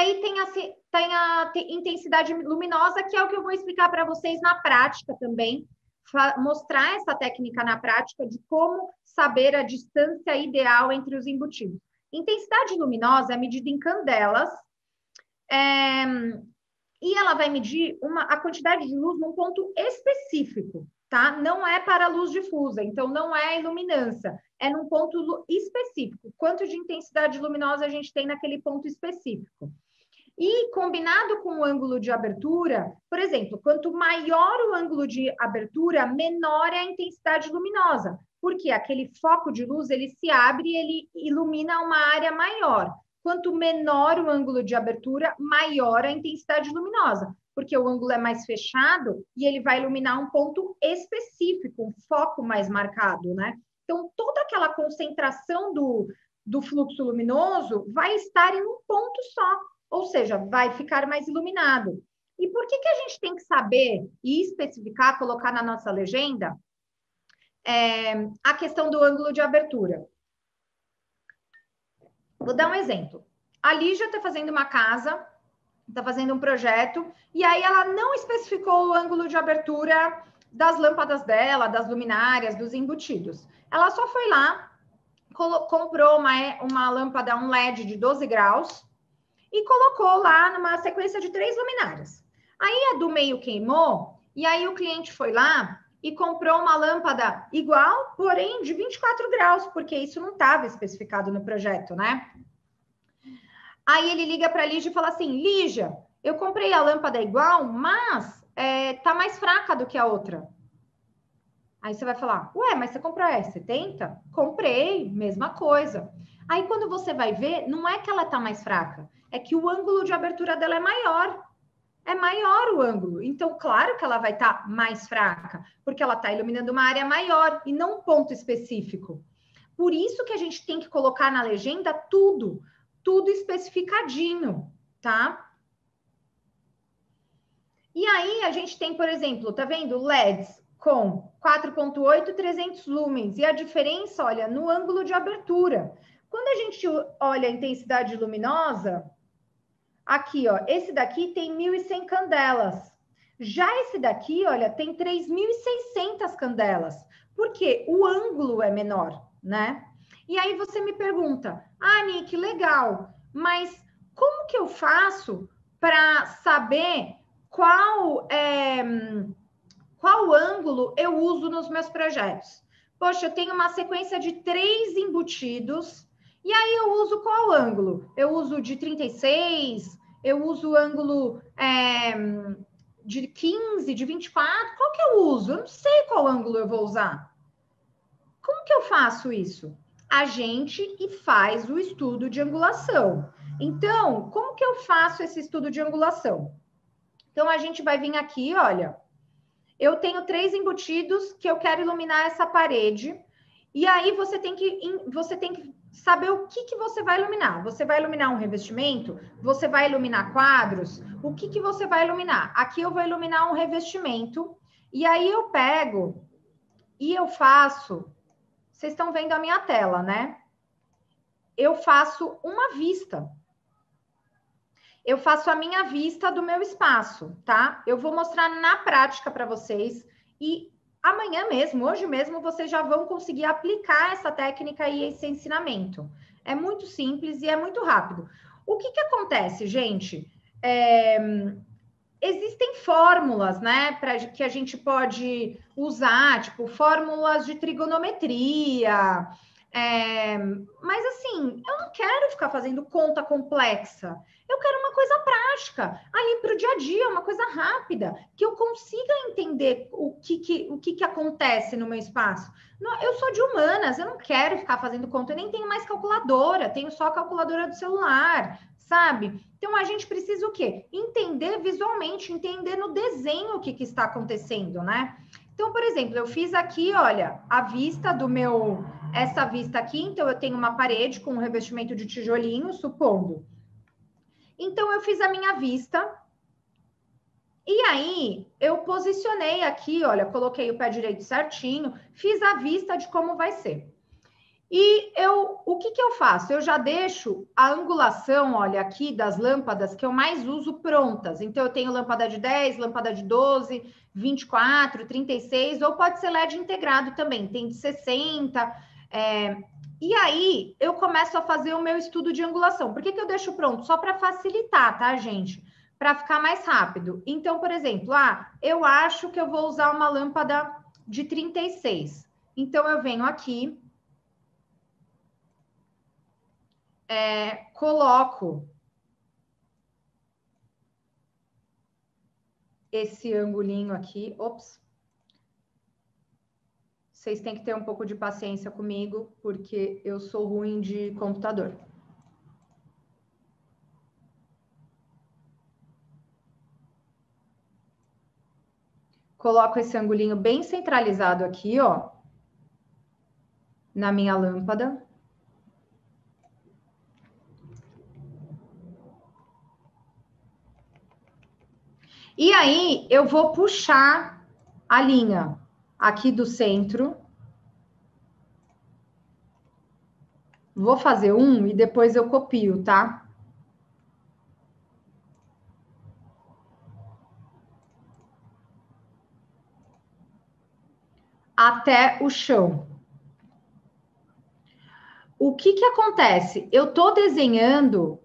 aí tem a intensidade luminosa, que é o que eu vou explicar para vocês na prática também, mostrar essa técnica na prática de como saber a distância ideal entre os embutidos. Intensidade luminosa é medida em candelas, e ela vai medir a quantidade de luz num ponto específico, tá? Não é para luz difusa, então não é iluminância, é num ponto específico. Quanto de intensidade luminosa a gente tem naquele ponto específico. E combinado com o ângulo de abertura, por exemplo, quanto maior o ângulo de abertura, menor é a intensidade luminosa, porque aquele foco de luz, ele se abre e ele ilumina uma área maior. Quanto menor o ângulo de abertura, maior a intensidade luminosa, porque o ângulo é mais fechado e ele vai iluminar um ponto específico, um foco mais marcado, né? Então, toda aquela concentração do fluxo luminoso vai estar em um ponto só, ou seja, vai ficar mais iluminado. E por que a gente tem que saber e especificar, colocar na nossa legenda, a questão do ângulo de abertura? Vou dar um exemplo. A Lígia está fazendo uma casa, está fazendo um projeto, e aí ela não especificou o ângulo de abertura das lâmpadas dela, das luminárias, dos embutidos. Ela só foi lá, comprou uma lâmpada, um LED de 12 graus, e colocou lá numa sequência de 3 luminárias. Aí a do meio queimou, e aí o cliente foi lá e comprou uma lâmpada igual, porém de 24 graus, porque isso não estava especificado no projeto, né? Aí ele liga para a Lígia e fala assim, Lígia, eu comprei a lâmpada igual, mas tá mais fraca do que a outra. Aí você vai falar, ué, mas você comprou a 70? Comprei, mesma coisa. Aí quando você vai ver, não é que ela tá mais fraca, é que o ângulo de abertura dela é maior. É maior o ângulo. Então, claro que ela vai estar mais fraca, porque ela está iluminando uma área maior e não um ponto específico. Por isso que a gente tem que colocar na legenda tudo especificadinho, tá? E aí a gente tem, por exemplo, tá vendo? LEDs com 4.8, 300 lumens. E a diferença, olha, no ângulo de abertura. Quando a gente olha a intensidade luminosa, aqui, ó, esse daqui tem 1.100 candelas. Já esse daqui, olha, tem 3.600 candelas. Porque o ângulo é menor, né? E aí você me pergunta, Nick, legal, mas como que eu faço para saber qual ângulo eu uso nos meus projetos? Poxa, eu tenho uma sequência de 3 embutidos, e aí eu uso qual ângulo? Eu uso de 36, eu uso o ângulo de 15, de 24, qual que eu uso? Eu não sei qual ângulo eu vou usar. Como que eu faço isso? A gente faz o estudo de angulação. Então, como que eu faço esse estudo de angulação? Então, a gente vai vir aqui, olha, eu tenho 3 embutidos que eu quero iluminar essa parede, e aí você tem que saber o que você vai iluminar. Você vai iluminar um revestimento? Você vai iluminar quadros? O que você vai iluminar? Aqui eu vou iluminar um revestimento, e aí eu pego e eu faço... Vocês estão vendo a minha tela, né? Eu faço uma vista. Eu faço a minha vista do meu espaço, tá? Eu vou mostrar na prática para vocês e amanhã mesmo, hoje mesmo, vocês já vão conseguir aplicar essa técnica e esse ensinamento. É muito simples e é muito rápido. O que acontece, gente? Existem fórmulas, né, que a gente pode usar, tipo fórmulas de trigonometria, mas assim, eu não quero ficar fazendo conta complexa. Eu quero uma coisa prática, ali para o dia a dia, uma coisa rápida, que eu consiga entender o que acontece no meu espaço. Eu sou de humanas, eu não quero ficar fazendo conta, eu nem tenho mais calculadora, tenho só a calculadora do celular, sabe? Então, a gente precisa o quê? Entender visualmente, entender no desenho o que está acontecendo, né? Então, por exemplo, eu fiz aqui, olha, a vista do meu... Essa vista aqui, então, eu tenho uma parede com um revestimento de tijolinho, supondo. Então, eu fiz a minha vista. E aí, eu posicionei aqui, olha, coloquei o pé direito certinho, fiz a vista de como vai ser. E o que eu faço? Eu já deixo a angulação, olha, aqui das lâmpadas que eu mais uso prontas. Então, eu tenho lâmpada de 10, lâmpada de 12, 24, 36, ou pode ser LED integrado também, tem de 60. E aí, eu começo a fazer o meu estudo de angulação. Por que eu deixo pronto? Só para facilitar, tá, gente? Para ficar mais rápido. Então, por exemplo, eu acho que eu vou usar uma lâmpada de 36. Então, eu venho aqui, coloco esse angulinho aqui. Ops. Vocês têm que ter um pouco de paciência comigo, porque eu sou ruim de computador. Coloco esse angulinho bem centralizado aqui, ó, na minha lâmpada. E aí, eu vou puxar a linha aqui do centro. Vou fazer um e depois eu copio, tá? Até o chão. O que acontece? Eu tô desenhando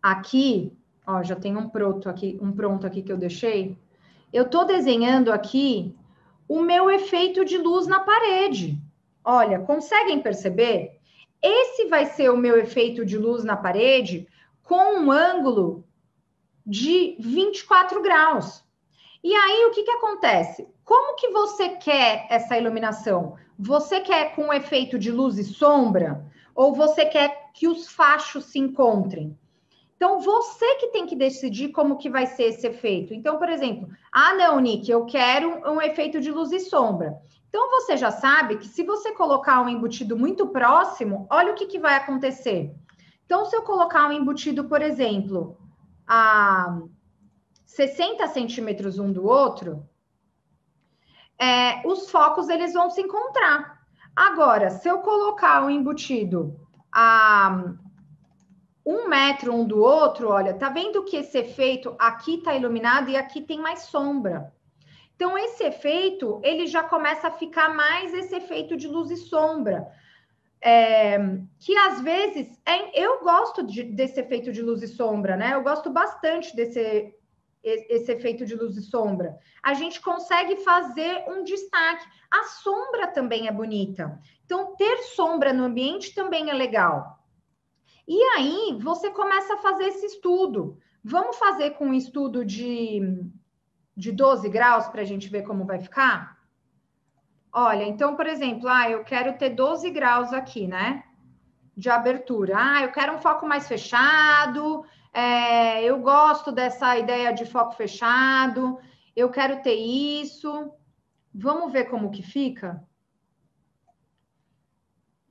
aqui, ó, já tem um pronto aqui que eu deixei. Eu tô desenhando aqui o meu efeito de luz na parede. Olha, conseguem perceber? Esse vai ser o meu efeito de luz na parede com um ângulo de 24 graus. E aí, o que acontece? Como que você quer essa iluminação? Você quer com o efeito de luz e sombra? Ou você quer que os fachos se encontrem? Então, você que tem que decidir como que vai ser esse efeito. Então, por exemplo, não, Nick, eu quero um efeito de luz e sombra. Então, você já sabe que se você colocar um embutido muito próximo, olha o que vai acontecer. Então, se eu colocar um embutido, por exemplo, a 60 centímetros um do outro, os focos eles vão se encontrar. Agora, se eu colocar um embutido a 1 metro um do outro, olha, tá vendo que esse efeito aqui tá iluminado e aqui tem mais sombra. Então, esse efeito, ele já começa a ficar mais esse efeito de luz e sombra. Que às vezes, eu gosto desse efeito de luz e sombra, né? Eu gosto bastante desse efeito de luz e sombra. A gente consegue fazer um destaque. A sombra também é bonita. Então, ter sombra no ambiente também é legal. E aí, você começa a fazer esse estudo. Vamos fazer com um estudo de 12 graus para a gente ver como vai ficar? Olha, então, por exemplo, eu quero ter 12 graus aqui, né? De abertura. Eu quero um foco mais fechado. Eu gosto dessa ideia de foco fechado. Eu quero ter isso. Vamos ver como que fica?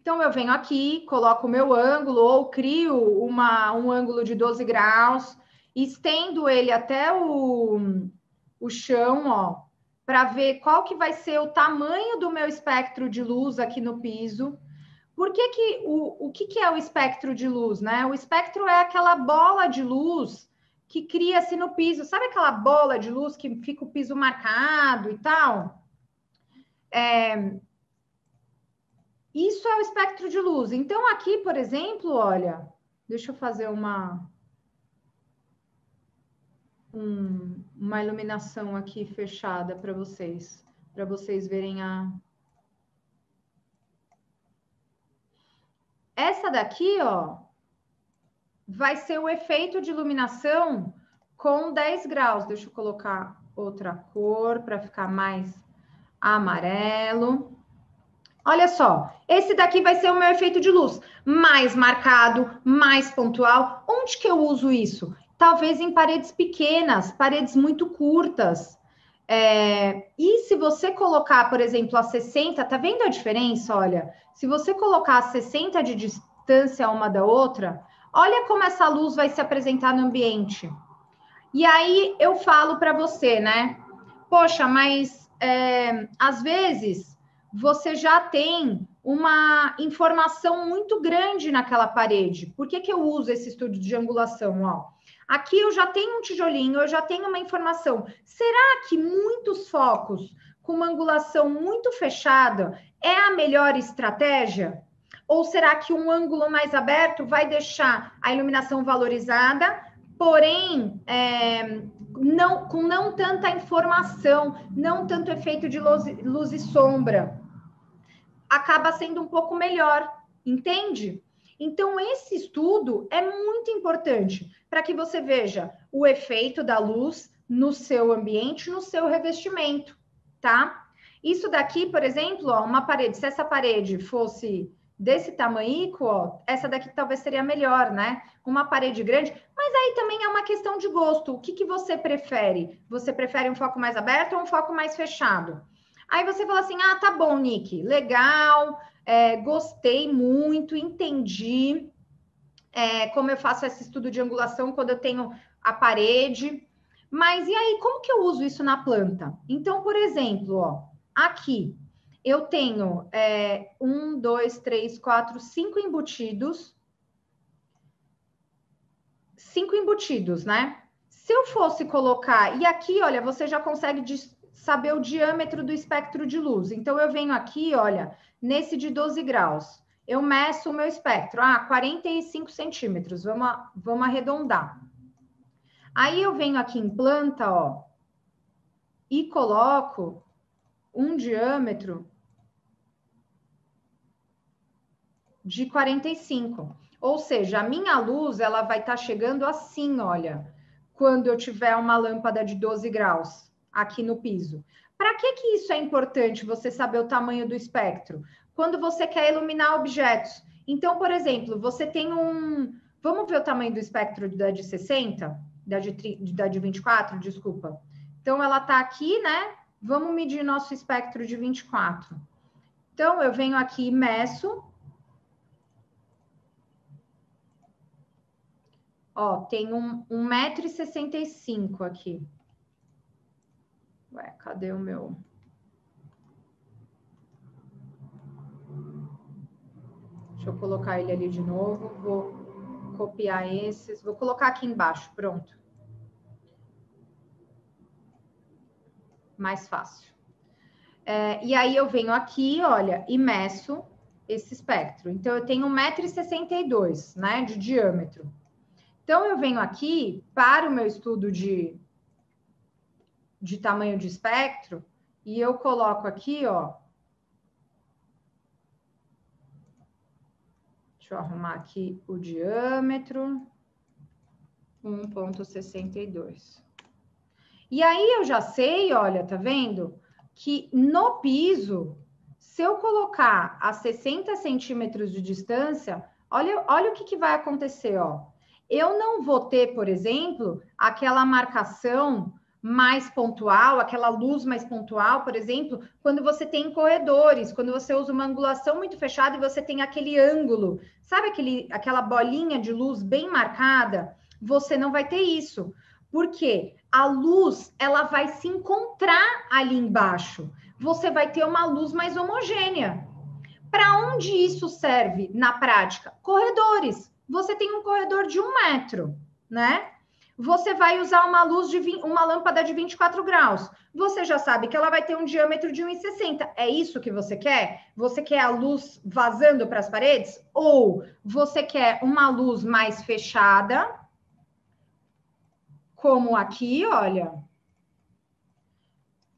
Então, eu venho aqui, coloco o meu ângulo ou crio um ângulo de 12 graus, estendo ele até o chão, ó, para ver qual que vai ser o tamanho do meu espectro de luz aqui no piso. Por que que o que é o espectro de luz, né? O espectro é aquela bola de luz que cria-se no piso. Sabe aquela bola de luz que fica o piso marcado e tal? Isso é o espectro de luz. Então, aqui, por exemplo, olha, deixa eu fazer uma iluminação aqui fechada para vocês verem a... Essa daqui, ó, vai ser o efeito de iluminação com 10 graus. Deixa eu colocar outra cor para ficar mais amarelo. Olha só, esse daqui vai ser o meu efeito de luz, mais marcado, mais pontual. Onde que eu uso isso? Talvez em paredes pequenas, paredes muito curtas. E se você colocar, por exemplo, a 60, tá vendo a diferença? Olha, se você colocar a 60 de distância uma da outra, olha como essa luz vai se apresentar no ambiente. E aí eu falo para você, né? Poxa, mas às vezes você já tem uma informação muito grande naquela parede. Por que que eu uso esse estudo de angulação? Ó, aqui eu já tenho um tijolinho, eu já tenho uma informação. Será que muitos focos com uma angulação muito fechada é a melhor estratégia? Ou será que um ângulo mais aberto vai deixar a iluminação valorizada, porém com não tanta informação, não tanto efeito de luz e sombra? Acaba sendo um pouco melhor, entende? Então, esse estudo é muito importante para que você veja o efeito da luz no seu ambiente, no seu revestimento, tá? Isso daqui, por exemplo, ó, uma parede, se essa parede fosse desse tamanho, ó, essa daqui talvez seria melhor, né? Uma parede grande, mas aí também é uma questão de gosto. O que que você prefere? Você prefere um foco mais aberto ou um foco mais fechado? Aí você fala assim, ah, tá bom, Nick, legal, gostei muito, entendi como eu faço esse estudo de angulação quando eu tenho a parede, mas e aí, como que eu uso isso na planta? Então, por exemplo, ó, aqui eu tenho 1, 2, 3, 4, 5 embutidos. 5 embutidos, né? Se eu fosse colocar, e aqui, olha, você já consegue saber o diâmetro do espectro de luz. Então, eu venho aqui, olha, nesse de 12 graus. Eu meço o meu espectro, 45 centímetros, vamos arredondar. Aí eu venho aqui em planta, ó, e coloco um diâmetro de 45. Ou seja, a minha luz, ela vai estar chegando assim, olha, quando eu tiver uma lâmpada de 12 graus aqui no piso. Para que isso é importante, você saber o tamanho do espectro? Quando você quer iluminar objetos. Então, por exemplo, você tem um... Vamos ver o tamanho do espectro da de 60? Da de 24, desculpa. Então, ela está aqui, né? Vamos medir nosso espectro de 24. Então, eu venho aqui e meço. Ó, tem 1,65 m aqui. Ué, cadê o meu? Deixa eu colocar ele ali de novo. Vou copiar esses. Vou colocar aqui embaixo, pronto. Mais fácil. E aí eu venho aqui, olha, e meço esse espectro. Então, eu tenho 1,62 m, né, de diâmetro. Então, eu venho aqui para o meu estudo de tamanho de espectro e eu coloco aqui, ó. Deixa eu arrumar aqui o diâmetro. 1,62. E aí eu já sei, olha, tá vendo? Que no piso, se eu colocar a 60 centímetros de distância, olha o que vai acontecer, ó. Eu não vou ter, por exemplo, aquela marcação mais pontual, aquela luz mais pontual, por exemplo, quando você tem corredores, quando você usa uma angulação muito fechada e você tem aquele ângulo, sabe aquela bolinha de luz bem marcada? Você não vai ter isso. Por quê? A luz, ela vai se encontrar ali embaixo. Você vai ter uma luz mais homogênea. Para onde isso serve na prática? Corredores. Você tem um corredor de 1 metro, né? Você vai usar uma luz uma lâmpada de 24 graus. Você já sabe que ela vai ter um diâmetro de 1,60. É isso que você quer? Você quer a luz vazando para as paredes? Ou você quer uma luz mais fechada? Como aqui, olha.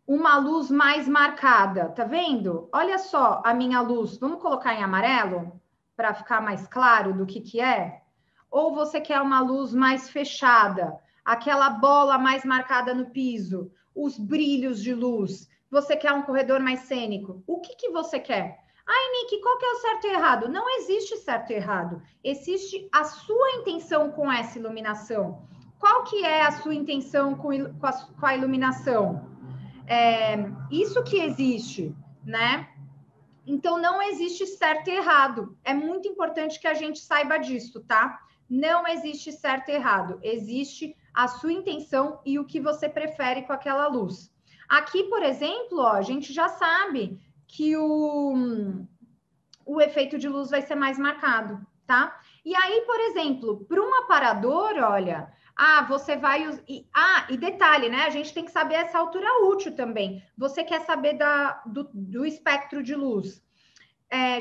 Uma luz mais marcada, tá vendo? Olha só a minha luz. Vamos colocar em amarelo para ficar mais claro do que é? Ou você quer uma luz mais fechada, aquela bola mais marcada no piso, os brilhos de luz. Você quer um corredor mais cênico? O que você quer? Ai, Nick, qual que é o certo e errado? Não existe certo e errado. Existe a sua intenção com essa iluminação. Qual que é a sua intenção com a iluminação? Isso que existe, né? Então, não existe certo e errado. É muito importante que a gente saiba disso, tá? Não existe certo e errado. Existe a sua intenção e o que você prefere com aquela luz. Aqui, por exemplo, ó, a gente já sabe que o efeito de luz vai ser mais marcado, tá? E aí, por exemplo, para um aparador, olha, você vai... E detalhe, né? A gente tem que saber essa altura útil também. Você quer saber do espectro de luz.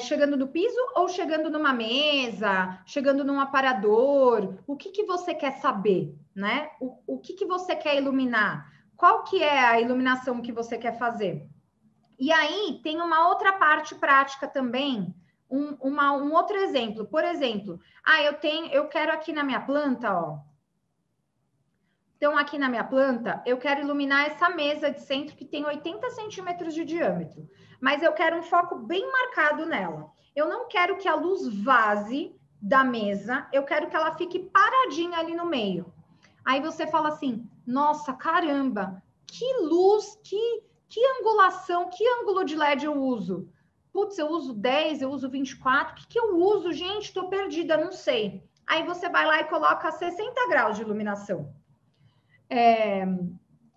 Chegando no piso ou chegando numa mesa, chegando num aparador? O que você quer saber, né? O que você quer iluminar? Qual que é a iluminação que você quer fazer? E aí tem uma outra parte prática também, um outro exemplo. Por exemplo, eu quero aqui na minha planta, ó. Então, aqui na minha planta, eu quero iluminar essa mesa de centro que tem 80 centímetros de diâmetro. Mas eu quero um foco bem marcado nela. Eu não quero que a luz vaze da mesa, eu quero que ela fique paradinha ali no meio. Aí você fala assim, nossa, caramba, que luz, que angulação, que ângulo de LED eu uso? Putz, eu uso 10, eu uso 24, o que eu uso? Gente, estou perdida, não sei. Aí você vai lá e coloca 60 graus de iluminação.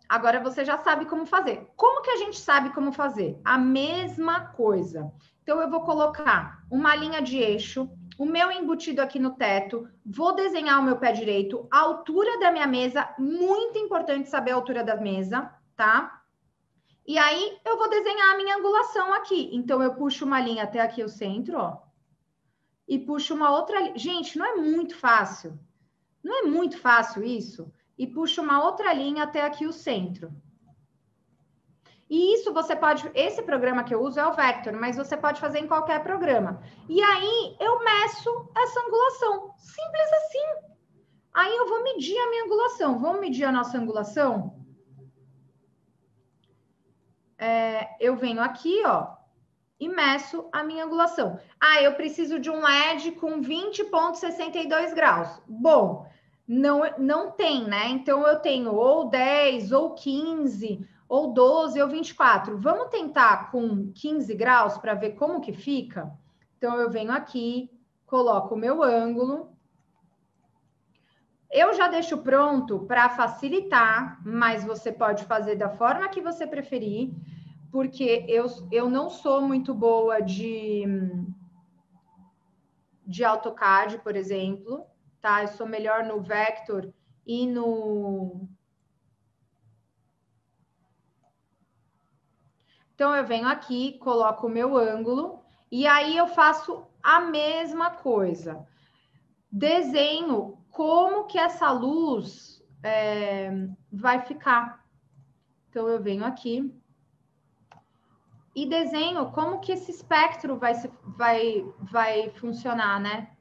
Agora você já sabe como fazer. Como que a gente sabe como fazer? A mesma coisa. Então, eu vou colocar uma linha de eixo, o meu embutido aqui no teto, vou desenhar o meu pé direito, a altura da minha mesa, muito importante saber a altura da mesa, tá? E aí, eu vou desenhar a minha angulação aqui. Então, eu puxo uma linha até aqui o centro, ó. E puxo uma outra... Gente, não é muito fácil. Não é muito fácil isso? E puxo uma outra linha até aqui o centro. E isso você pode... Esse programa que eu uso é o Vector, mas você pode fazer em qualquer programa. E aí, eu meço essa angulação. Simples assim. Aí, eu vou medir a minha angulação. Vamos medir a nossa angulação? Eu venho aqui, ó, e meço a minha angulação. Eu preciso de um LED com 20,62 graus. Bom, não tem, né? Então, eu tenho ou 10, ou 15, ou 12, ou 24. Vamos tentar com 15 graus para ver como que fica? Então, eu venho aqui, coloco o meu ângulo. Eu já deixo pronto para facilitar, mas você pode fazer da forma que você preferir, porque eu não sou muito boa de AutoCAD, por exemplo, tá? Eu sou melhor no Vector e no... Então, eu venho aqui, coloco o meu ângulo, e aí eu faço a mesma coisa. Desenho como que essa luz vai ficar. Então, eu venho aqui e desenho como que esse espectro vai funcionar, né?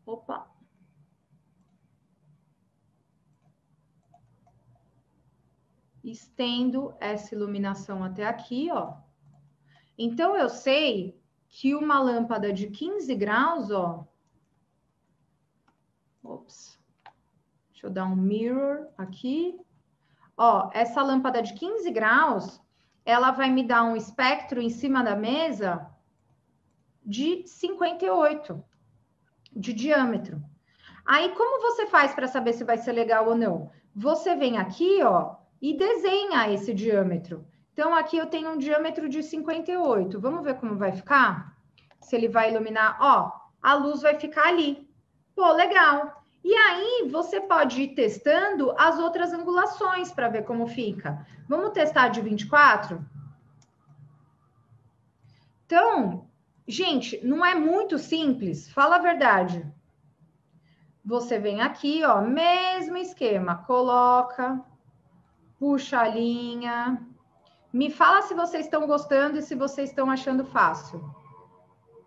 Opa! Estendo essa iluminação até aqui, ó. Então, eu sei que uma lâmpada de 15 graus, ó... Ops. Deixa eu dar um mirror aqui. Ó, essa lâmpada de 15 graus, ela vai me dar um espectro em cima da mesa de 58 de diâmetro. Aí, como você faz para saber se vai ser legal ou não? Você vem aqui, ó, e desenha esse diâmetro. Então, aqui eu tenho um diâmetro de 58. Vamos ver como vai ficar? Se ele vai iluminar. Ó, a luz vai ficar ali. Pô, legal. E aí, você pode ir testando as outras angulações para ver como fica. Vamos testar de 24? Então, gente, não é muito simples. Fala a verdade. Você vem aqui, ó, mesmo esquema. Coloca, puxa a linha. Me fala se vocês estão gostando e se vocês estão achando fácil.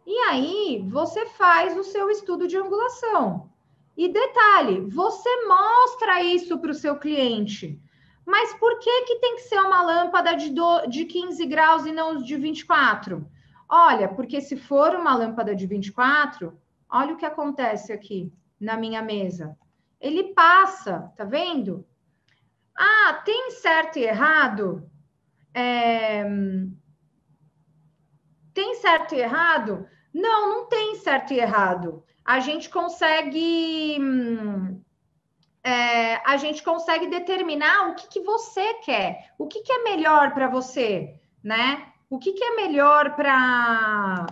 E aí, você faz o seu estudo de angulação. E detalhe, você mostra isso para o seu cliente. Mas por que tem que ser uma lâmpada de 15 graus e não de 24? Olha, porque se for uma lâmpada de 24, olha o que acontece aqui na minha mesa. Ele passa, tá vendo? Tem certo e errado? Tem certo e errado? Não tem certo e errado. A gente consegue determinar o que você quer, o que é melhor para você, né? O que é melhor para...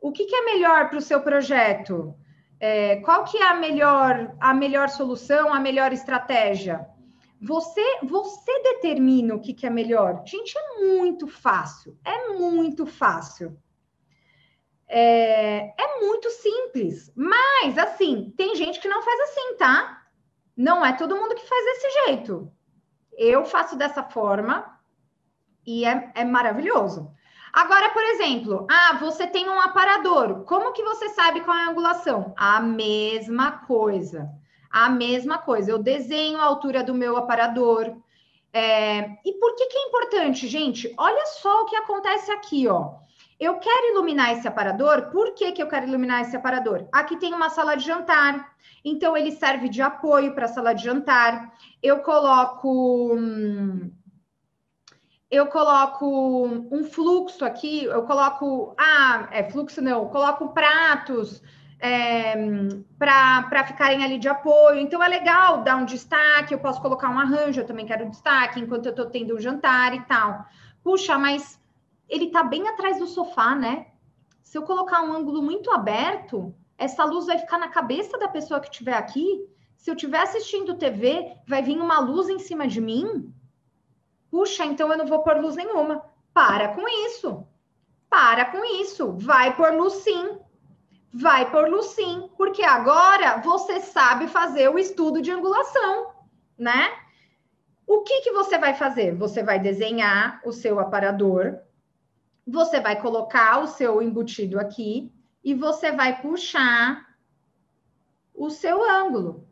O que é melhor para o seu projeto? Qual que é a melhor solução, a melhor estratégia? Você determina o que é melhor. Gente, é muito fácil. É muito fácil. É muito simples. Mas, assim, tem gente que não faz assim, tá? Não é todo mundo que faz desse jeito. Eu faço dessa forma e é maravilhoso. Agora, por exemplo, você tem um aparador. Como que você sabe qual é a angulação? A mesma coisa. A mesma coisa. Eu desenho a altura do meu aparador. E por que é importante, gente? Olha só o que acontece aqui, ó. Eu quero iluminar esse aparador. Por que eu quero iluminar esse aparador? Aqui tem uma sala de jantar. Então, ele serve de apoio para a sala de jantar. Eu coloco um fluxo aqui, eu coloco... fluxo não. Eu coloco pratos para ficarem ali de apoio. Então, é legal dar um destaque. Eu posso colocar um arranjo, eu também quero destaque, enquanto eu estou tendo um jantar e tal. Puxa, mas ele está bem atrás do sofá, né? Se eu colocar um ângulo muito aberto, essa luz vai ficar na cabeça da pessoa que estiver aqui. Se eu estiver assistindo TV, vai vir uma luz em cima de mim. Puxa, então eu não vou pôr luz nenhuma. Para com isso. Para com isso. Vai pôr luz sim. Vai pôr luz sim. Porque agora você sabe fazer o estudo de angulação, né? O que você vai fazer? Você vai desenhar o seu aparador, você vai colocar o seu embutido aqui e você vai puxar o seu ângulo.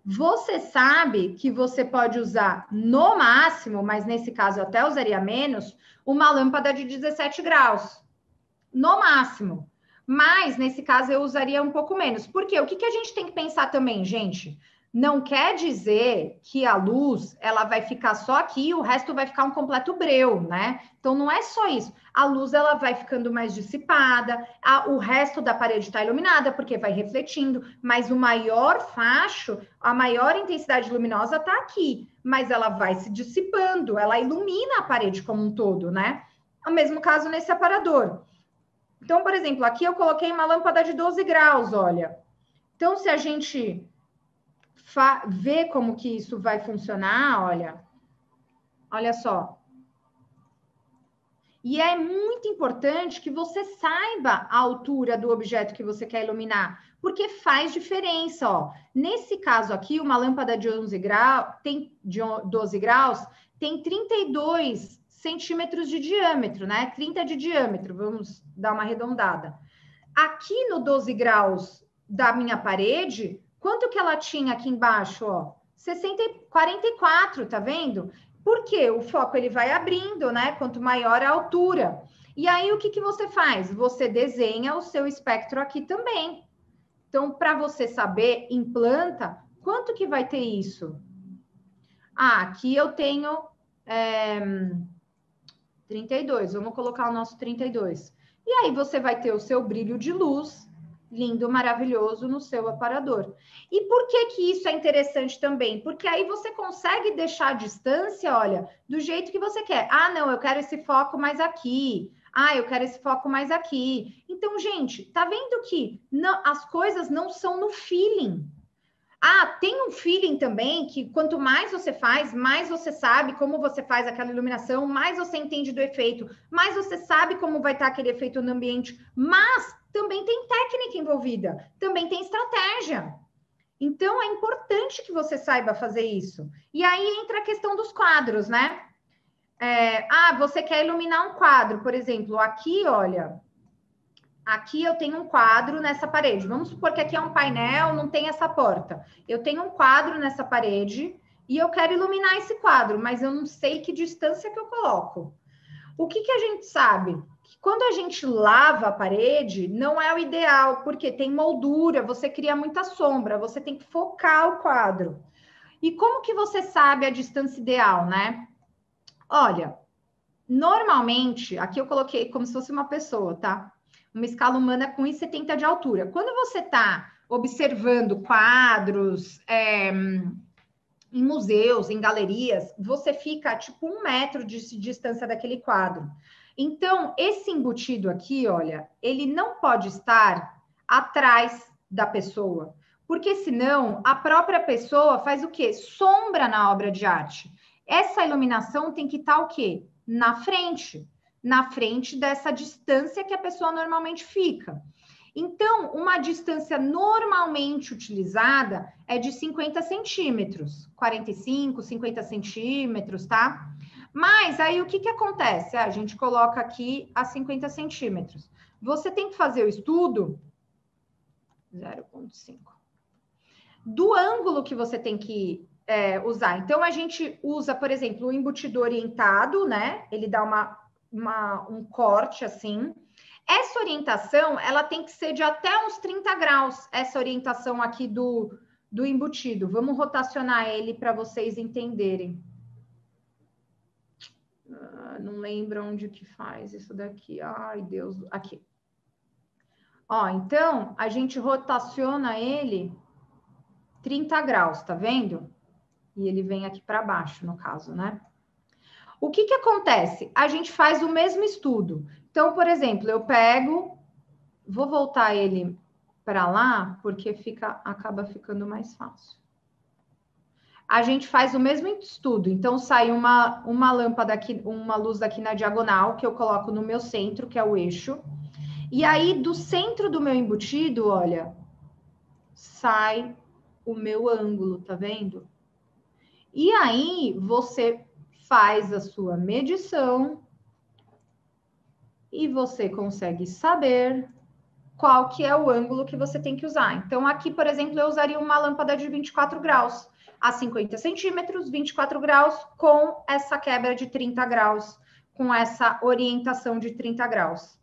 Você sabe que você pode usar no máximo, mas nesse caso eu até usaria menos, uma lâmpada de 17 graus. No máximo. Mas nesse caso eu usaria um pouco menos. Por quê? O que a gente tem que pensar também, gente? Não quer dizer que a luz ela vai ficar só aqui e o resto vai ficar um completo breu, né? Então não é só isso. A luz ela vai ficando mais dissipada, o resto da parede está iluminada porque vai refletindo, mas o maior facho, a maior intensidade luminosa está aqui, mas ela vai se dissipando, ela ilumina a parede como um todo, né? O mesmo caso nesse aparador. Então, por exemplo, aqui eu coloquei uma lâmpada de 12 graus, olha. Então, se a gente ver como que isso vai funcionar, olha só. E é muito importante que você saiba a altura do objeto que você quer iluminar, porque faz diferença, ó. Nesse caso aqui, uma lâmpada de 12 graus tem 32 centímetros de diâmetro, né? 30 de diâmetro, vamos dar uma arredondada. Aqui no 12 graus da minha parede, quanto que ela tinha aqui embaixo, ó? 44, tá vendo? Porque o foco ele vai abrindo, né? Quanto maior a altura. E aí, o que você faz? Você desenha o seu espectro aqui também. Então, para você saber em planta, quanto que vai ter isso? Aqui eu tenho 32. Vamos colocar o nosso 32. E aí, você vai ter o seu brilho de luz, lindo, maravilhoso, no seu aparador. E por que isso é interessante também? Porque aí você consegue deixar a distância, olha, do jeito que você quer. Não, eu quero esse foco mais aqui. Eu quero esse foco mais aqui. Então, gente, tá vendo que as coisas não são no feeling. Tem um feeling também que quanto mais você faz, mais você sabe como você faz aquela iluminação, mais você entende do efeito, mais você sabe como vai estar aquele efeito no ambiente, mas também tem técnica envolvida, também tem estratégia. Então, é importante que você saiba fazer isso. E aí entra a questão dos quadros, né? Você quer iluminar um quadro, por exemplo, aqui, olha... Aqui eu tenho um quadro nessa parede. Vamos supor que aqui é um painel, não tem essa porta. Eu tenho um quadro nessa parede e eu quero iluminar esse quadro, mas eu não sei que distância que eu coloco. O que a gente sabe? Que quando a gente lava a parede, não é o ideal, porque tem moldura, você cria muita sombra, você tem que focar o quadro. E como que você sabe a distância ideal, né? Olha, normalmente, aqui eu coloquei como se fosse uma pessoa, tá? Uma escala humana com 1,70 de altura. Quando você está observando quadros, em museus, em galerias, você fica tipo 1 metro de distância daquele quadro. Então, esse embutido aqui, olha, ele não pode estar atrás da pessoa, porque senão a própria pessoa faz o quê? Sombra na obra de arte. Essa iluminação tem que estar o quê? Na frente dessa distância que a pessoa normalmente fica. Então, uma distância normalmente utilizada é de 50 centímetros, 45, 50 centímetros, tá? Mas aí o que que acontece? A gente coloca aqui a 50 centímetros. Você tem que fazer o estudo 0,5 do ângulo que você tem que usar. Então, a gente usa, por exemplo, o embutido orientado, né? Ele dá um corte assim. Essa orientação, ela tem que ser de até uns 30 graus, essa orientação aqui do embutido. Vamos rotacionar ele para vocês entenderem. Não lembro onde que faz isso daqui. Ai, Deus. Aqui. Ó, então, a gente rotaciona ele 30 graus, tá vendo? E ele vem aqui para baixo, no caso, né? O que que acontece? A gente faz o mesmo estudo. Então, por exemplo, eu pego, vou voltar ele para lá, porque acaba ficando mais fácil. A gente faz o mesmo estudo. Então, sai uma lâmpada aqui, uma luz aqui na diagonal, que eu coloco no meu centro, que é o eixo. E aí, do centro do meu embutido, olha, sai o meu ângulo, tá vendo? E aí, você faz a sua medição e você consegue saber qual que é o ângulo que você tem que usar. Então, aqui, por exemplo, eu usaria uma lâmpada de 24 graus, a 50 centímetros, 24 graus, com essa quebra de 30 graus, com essa orientação de 30 graus.